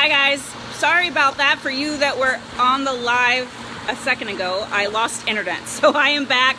Hi guys, sorry about that. For you that were on the live a second ago, I lost internet, so I am back.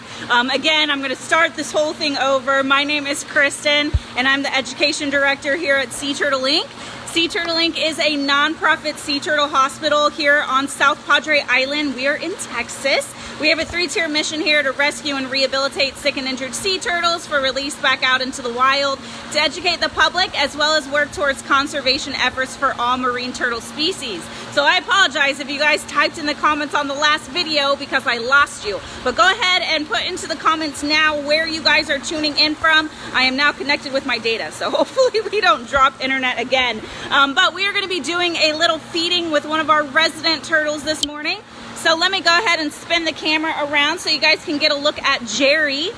Again, I'm going to start this whole thing over. My name is Kristen, and I'm the Education Director here at Sea Turtle Inc. Sea Turtle Inc. is a nonprofit sea turtle hospital here on South Padre Island. We are in Texas. We have a 3-tier mission here to rescue and rehabilitate sick and injured sea turtles for release back out into the wild, to educate the public, as well as work towards conservation efforts for all marine turtle species. So I apologize if you guys typed in the comments on the last video because I lost you. But go ahead and put into the comments now where you guys are tuning in from. I am now connected with my data, so hopefully we don't drop internet again. But we are going to be doing a little feeding with one of our resident turtles this morning. So let me go ahead and spin the camera around so you guys can get a look at Gerry.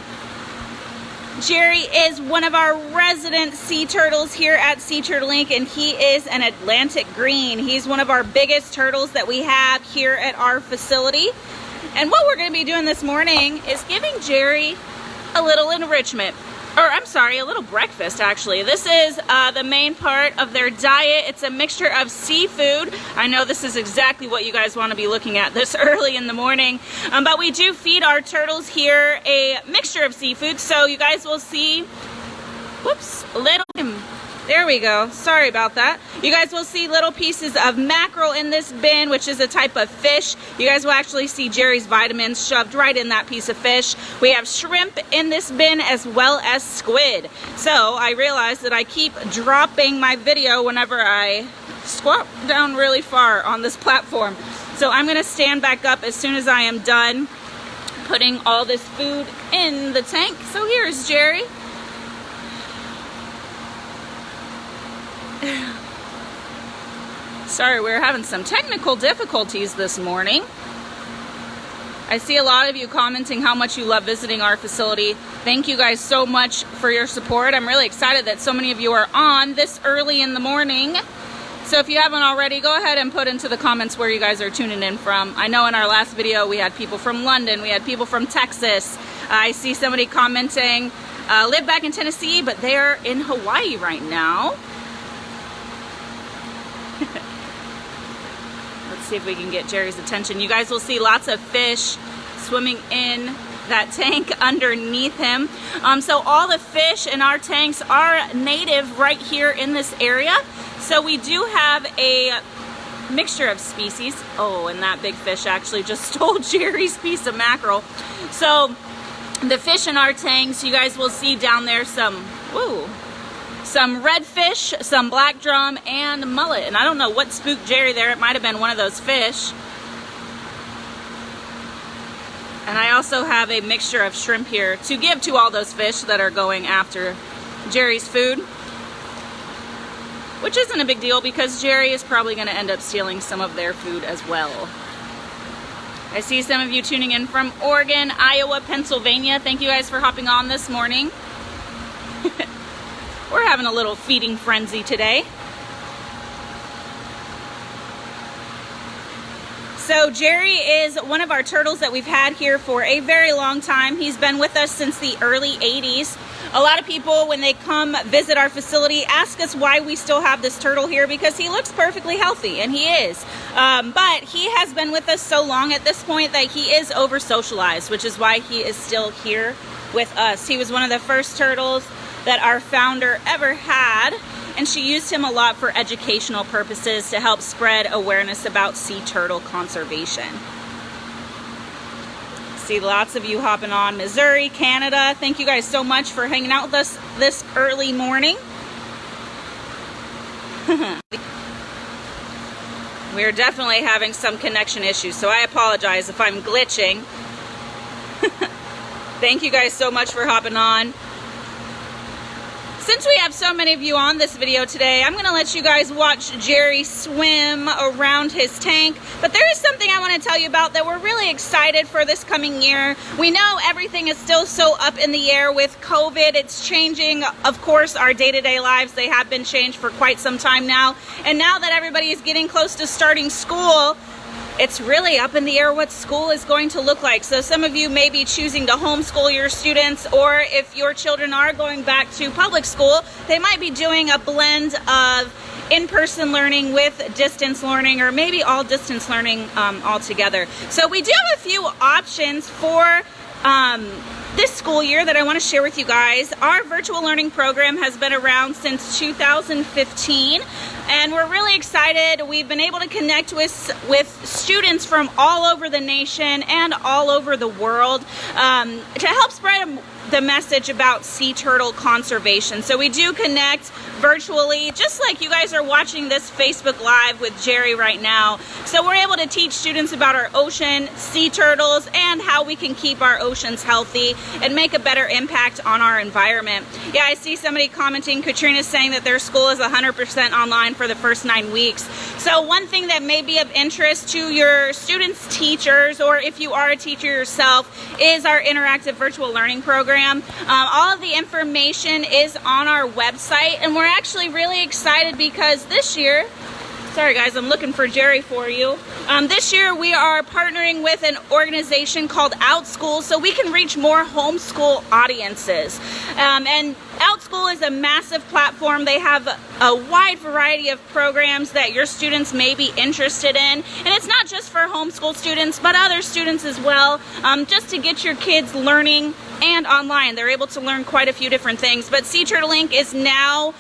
Gerry is one of our resident sea turtles here at Sea Turtle Inc. and he is an Atlantic green. He's one of our biggest turtles that we have here at our facility. And what we're going to be doing this morning is giving Gerry a little enrichment. Or I'm sorry, a little breakfast actually. This is the main part of their diet. It's a mixture of seafood. I know this is exactly what you guys want to be looking at this early in the morning. But we do feed our turtles here a mixture of seafood. So you guys will see, whoops, there we go. Sorry about that. You guys will see little pieces of mackerel in this bin, which is a type of fish. You guys will actually see Gerry's vitamins shoved right in that piece of fish. We have shrimp in this bin as well as squid. So I realized that I keep dropping my video whenever I squat down really far on this platform. So I'm going to stand back up as soon as I am done putting all this food in the tank. So here's Gerry. Sorry, we're having some technical difficulties this morning. I see a lot of you commenting how much you love visiting our facility. Thank you guys so much for your support. I'm really excited that so many of you are on this early in the morning. So if you haven't already, go ahead and put into the comments where you guys are tuning in from. I know in our last video we had people from London, we had people from Texas. I see somebody commenting, live back in Tennessee, but they're in Hawaii right now. Let's see if we can get Gerry's attention. You guys will see lots of fish swimming in that tank underneath him. So all the fish in our tanks are native right here in this area. So we do have a mixture of species. Oh, and that big fish actually just stole Gerry's piece of mackerel. So the fish in our tanks, you guys will see down there some redfish, some black drum, and mullet. And I don't know what spooked Gerry there. It might have been one of those fish. And I also have a mixture of shrimp here to give to all those fish that are going after Gerry's food. Which isn't a big deal because Gerry is probably going to end up stealing some of their food as well. I see some of you tuning in from Oregon, Iowa, Pennsylvania. Thank you guys for hopping on this morning. We're having a little feeding frenzy today. So Gerry is one of our turtles that we've had here for a very long time. He's been with us since the early 80s. A lot of people, when they come visit our facility, ask us why we still have this turtle here because he looks perfectly healthy, and he is. But he has been with us so long at this point that he is over-socialized, which is why he is still here with us. He was one of the first turtles that our founder ever had, and she used him a lot for educational purposes to help spread awareness about sea turtle conservation. See lots of you hopping on. Missouri, Canada, thank you guys so much for hanging out with us this early morning. We're definitely having some connection issues, so I apologize if I'm glitching. Thank you guys so much for hopping on. Since we have so many of you on this video today, I'm going to let you guys watch Gerry swim around his tank. But there is something I want to tell you about that we're really excited for this coming year. We know everything is still so up in the air with COVID. It's changing, of course, our day-to-day lives. They have been changed for quite some time now. And now that everybody is getting close to starting school, it's really up in the air what school is going to look like. So some of you may be choosing to homeschool your students, or if your children are going back to public school, they might be doing a blend of in-person learning with distance learning, or maybe all distance learning altogether. So we do have a few options for this school year that I want to share with you guys. Our virtual learning program has been around since 2015, and we're really excited. We've been able to connect with students from all over the nation and all over the world to help spread the message about sea turtle conservation. So we do connect virtually, just like you guys are watching this Facebook Live with Gerry right now. So we're able to teach students about our ocean, sea turtles, and how we can keep our oceans healthy and make a better impact on our environment. Yeah, I see somebody commenting, Katrina's saying that their school is 100% online for the first 9 weeks. So one thing that may be of interest to your students, teachers, or if you are a teacher yourself, is our interactive virtual learning program. All of the information is on our website, and we're actually really excited because this year, sorry guys, I'm looking for Gerry for you. This year we are partnering with an organization called OutSchool so we can reach more homeschool audiences. And OutSchool is a massive platform. They have a wide variety of programs that your students may be interested in. And it's not just for homeschool students, but other students as well, just to get your kids learning and online. They're able to learn quite a few different things. But Sea Turtle Inc. is now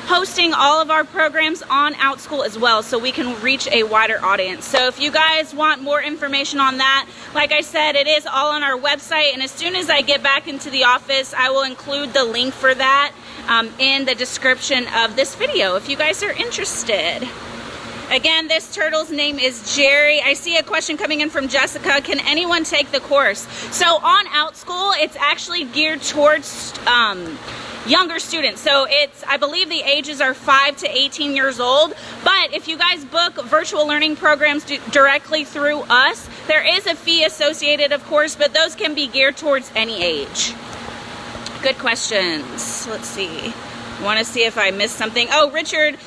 hosting all of our programs on OutSchool as well, so we can reach a wider audience. So if you guys want more information on that, like I said, it is all on our website, and as soon as I get back into the office, I will include the link for that in the description of this video if you guys are interested. Again, this turtle's name is Gerry. I see a question coming in from Jessica. Can anyone take the course? So on OutSchool, it's actually geared towards younger students. So I believe the ages are 5 to 18 years old. But if you guys book virtual learning programs directly through us, there is a fee associated, of course, but those can be geared towards any age. Good questions. Let's see. Want to see if I missed something. Oh, Richard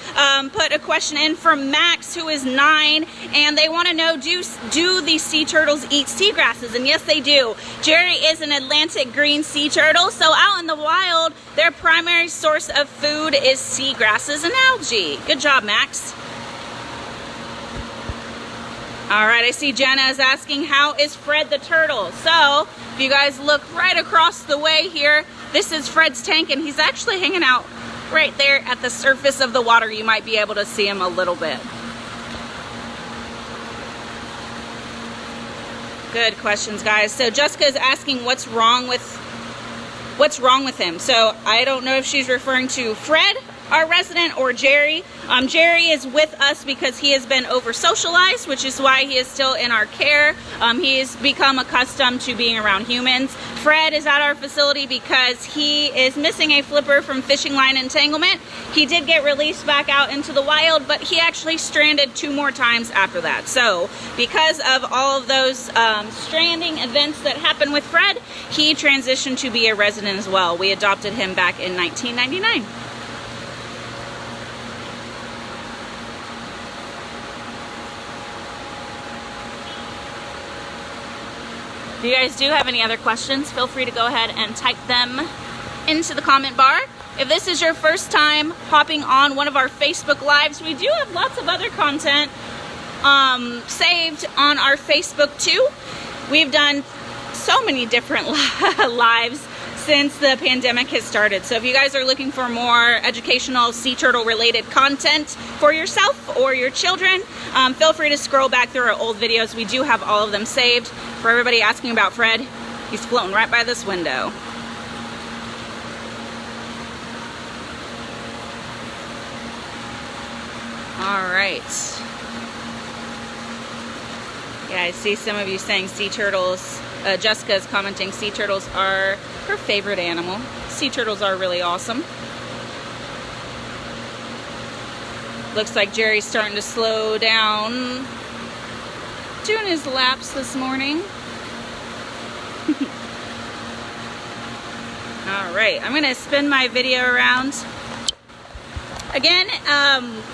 put a question in from Max, who is 9, and they want to know, do these sea turtles eat seagrasses? And yes, they do. Gerry is an Atlantic green sea turtle, so out in the wild, their primary source of food is seagrasses and algae. Good job, Max. All right, I see Jenna is asking, how is Fred the turtle? So, if you guys look right across the way here, this is Fred's tank, and he's actually hanging out right there at the surface of the water. You might be able to see him a little bit. Good questions, guys. So Jessica is asking what's wrong with him. So I don't know if she's referring to Fred, our resident, or Gerry. Gerry is with us because he has been over socialized, which is why he is still in our care. He has become accustomed to being around humans. Fred is at our facility because he is missing a flipper from fishing line entanglement. He did get released back out into the wild, but he actually stranded 2 more times after that. So because of all of those stranding events that happened with Fred, he transitioned to be a resident as well. We adopted him back in 1999. If you guys do have any other questions, feel free to go ahead and type them into the comment bar. If this is your first time hopping on one of our Facebook Lives, we do have lots of other content saved on our Facebook too. We've done so many different lives since the pandemic has started. So if you guys are looking for more educational sea turtle related content for yourself or your children, feel free to scroll back through our old videos. We do have all of them saved. For everybody asking about Fred, he's floating right by this window. All right. Yeah, I see some of you saying sea turtles. Jessica is commenting sea turtles are her favorite animal. Sea turtles are really awesome. Looks like Gerry's starting to slow down, doing his laps this morning. All right, I'm gonna spin my video around Again,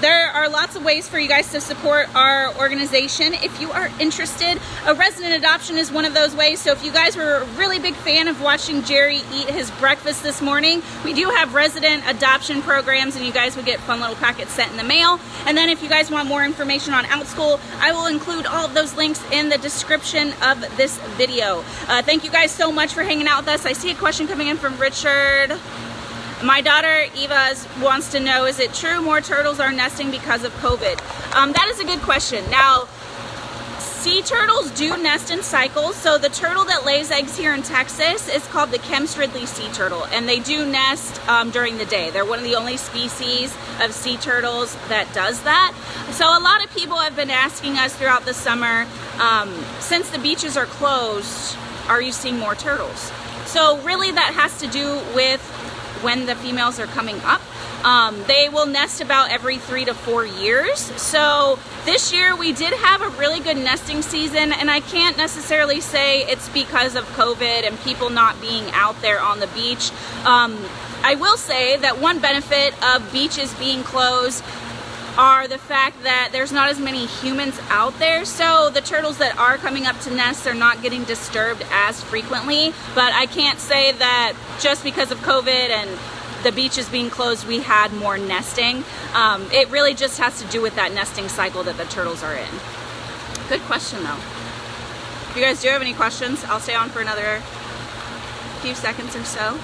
there are lots of ways for you guys to support our organization if you are interested. A resident adoption is one of those ways. So if you guys were a really big fan of watching Gerry eat his breakfast this morning, we do have resident adoption programs, and you guys would get fun little packets sent in the mail. And then if you guys want more information on OutSchool, I will include all of those links in the description of this video. Thank you guys so much for hanging out with us. I see a question coming in from Richard. My daughter Eva wants to know, is it true more turtles are nesting because of COVID? That is a good question. Now, sea turtles do nest in cycles. So the turtle that lays eggs here in Texas is called the Kemp's-Ridley sea turtle, and they do nest during the day. They're one of the only species of sea turtles that does that. So a lot of people have been asking us throughout the summer, since the beaches are closed, are you seeing more turtles? So really that has to do with when the females are coming up. They will nest about every 3 to 4 years. So this year we did have a really good nesting season, and I can't necessarily say it's because of COVID and people not being out there on the beach. I will say that one benefit of beaches being closed are the fact that there's not as many humans out there, so the turtles that are coming up to nest are not getting disturbed as frequently. But I can't say that just because of COVID and the beaches being closed we had more nesting. It really just has to do with that nesting cycle that the turtles are in. Good question though. If you guys do have any questions, I'll stay on for another few seconds or so.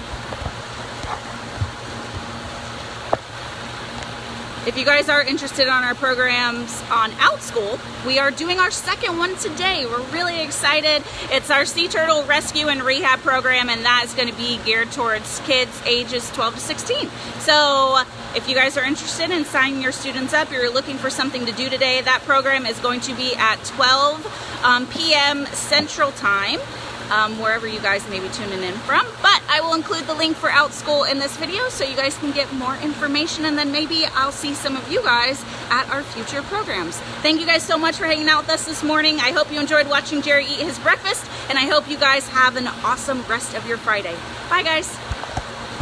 If you guys are interested in our programs on OutSchool, we are doing our second one today. We're really excited. It's our Sea Turtle Rescue and Rehab program, and that is going to be geared towards kids ages 12 to 16. So if you guys are interested in signing your students up, you're looking for something to do today, that program is going to be at 12 p.m. Central Time. Wherever you guys may be tuning in from. But I will include the link for OutSchool in this video so you guys can get more information, and then maybe I'll see some of you guys at our future programs. Thank you guys so much for hanging out with us this morning. I hope you enjoyed watching Gerry eat his breakfast, and I hope you guys have an awesome rest of your Friday. Bye guys.